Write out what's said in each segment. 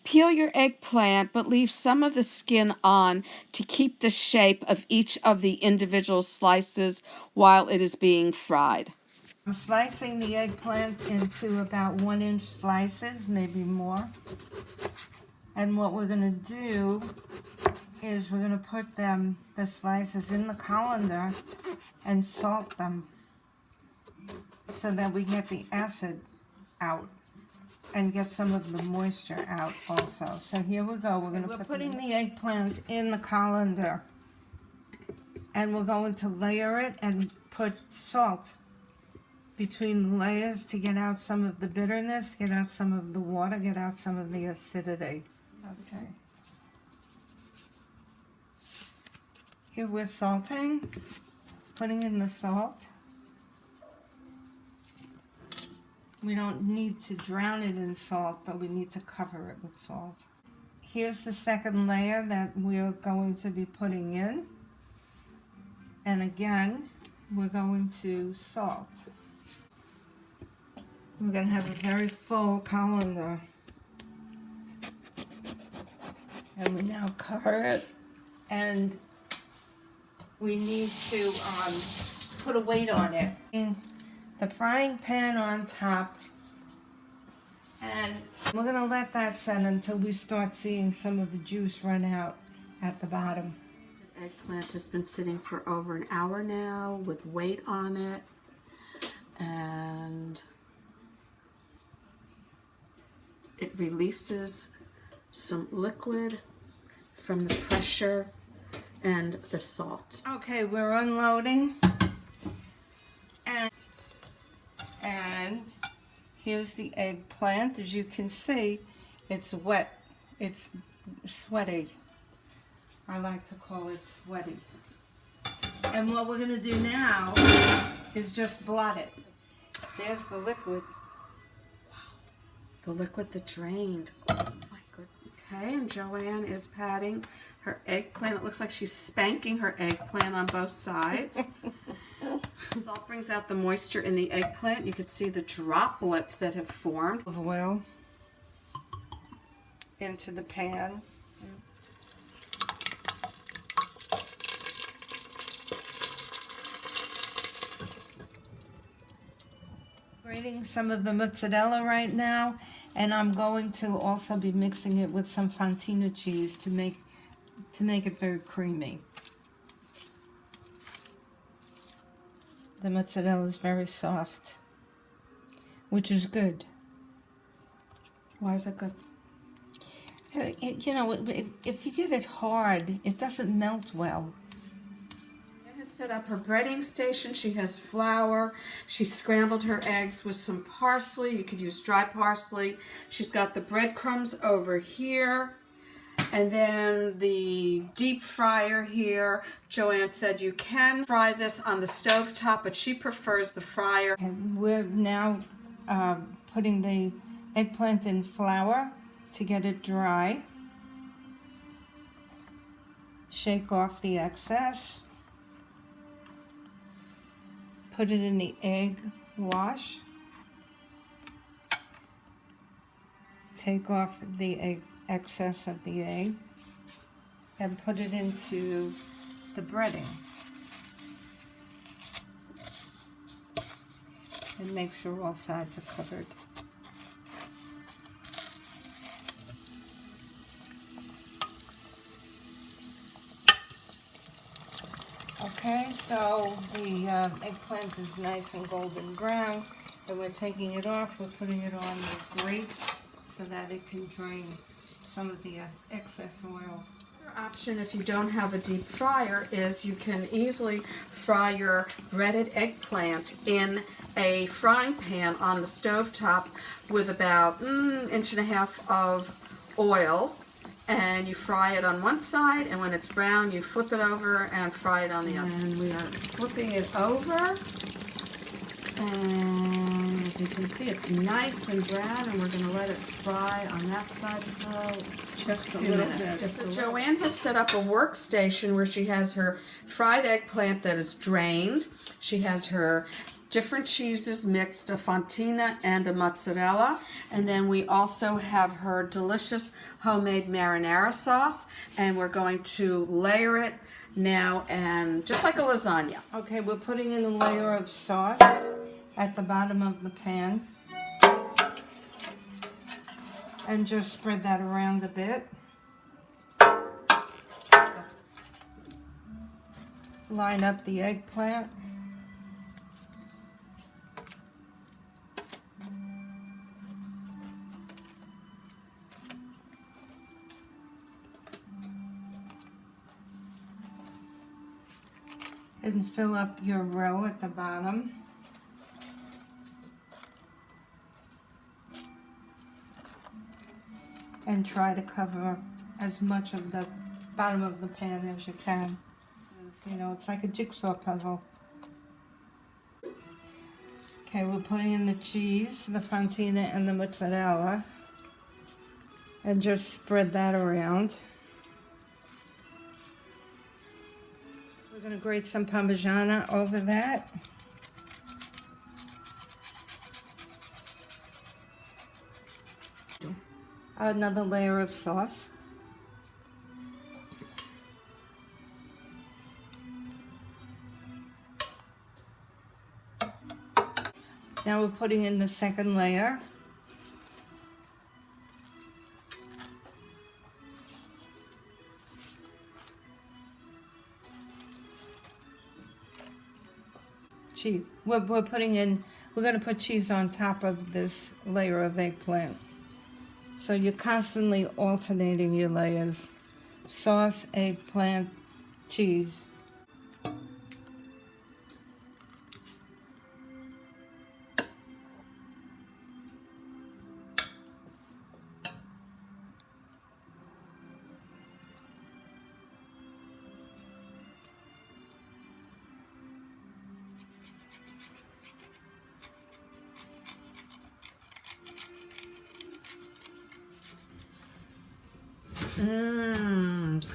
Peel your eggplant, but leave some of the skin on to keep the shape of each of the individual slices while it is being fried. I'm slicing the eggplant into about 1-inch slices, maybe more. And what we're going to do is we're going to put the slices in the colander and salt them so that we get the acid out and get some of the moisture out also. So here we go. We're putting the eggplant in the colander, and we're going to layer it and put salt between the layers to get out some of the bitterness, get out some of the water, get out some of the acidity. Okay. Here we're salting, putting in the salt. We don't need to drown it in salt, but we need to cover it with salt. Here's the second layer that we're going to be putting in. And again, we're going to salt. We're going to have a very full colander. And we now cover it. And we need to put a weight on it. The frying pan on top, and we're going to let that set until we start seeing some of the juice run out at the bottom. The eggplant has been sitting for over an hour now with weight on it, and it releases some liquid from the pressure and the salt. Okay, we're unloading. And here's the eggplant. As you can see, it's wet. It's sweaty. I like to call it sweaty. And what we're going to do now is just blot it. There's the liquid. Wow. The liquid that drained. Oh my goodness. Okay, and Joanne is patting her eggplant. It looks like she's spanking her eggplant on both sides. Salt brings out the moisture in the eggplant. You can see the droplets that have formed. Of oil into the pan. Grating some of the mozzarella right now, and I'm going to also be mixing it with some fontina cheese to make it very creamy. The mozzarella is very soft, which is good. Why is that good? You know, if you get it hard, it doesn't melt well. Anne has set up her breading station. She has flour. She scrambled her eggs with some parsley. You could use dry parsley. She's got the breadcrumbs over here. And then the deep fryer here. Joanne said you can fry this on the stove top, but she prefers the fryer. And we're now putting the eggplant in flour to get it dry. Shake off the excess. Put it in the egg wash. Take off the excess of the egg and put it into the breading. And make sure all sides are covered. Okay, so the eggplant is nice and golden brown, and we're taking it off. We're putting it on the grate so that it can drain some of the excess oil. Another option, if you don't have a deep fryer, is you can easily fry your breaded eggplant in a frying pan on the stovetop with about 1.5 inches of oil. And you fry it on one side, and when it's brown, you flip it over and fry it on the other. And we are flipping it over. And as you can see, it's nice and brown, and we're going to let it fry on that side for Just a little bit. So Joanne has set up a workstation where she has her fried eggplant that is drained. She has her different cheeses mixed, a fontina and a mozzarella. And then we also have her delicious homemade marinara sauce. And we're going to layer it now, and just like a lasagna. Okay, we're putting in a layer of sauce at the bottom of the pan. And just spread that around a bit. Line up the eggplant. And fill up your row at the bottom. And try to cover as much of the bottom of the pan as you can. You know, it's like a jigsaw puzzle. Okay, we're putting in the cheese, the fontina, and the mozzarella. And just spread that around. We're going to grate some Parmigiana over that. Another layer of sauce. Now we're putting in the second layer. Cheese. We're putting in, we're going to put cheese on top of this layer of eggplant. So you're constantly alternating your layers. Sauce, eggplant, cheese.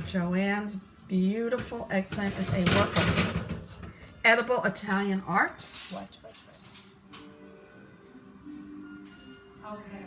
Joanne's beautiful eggplant is a work of edible Italian art. Watch. Okay.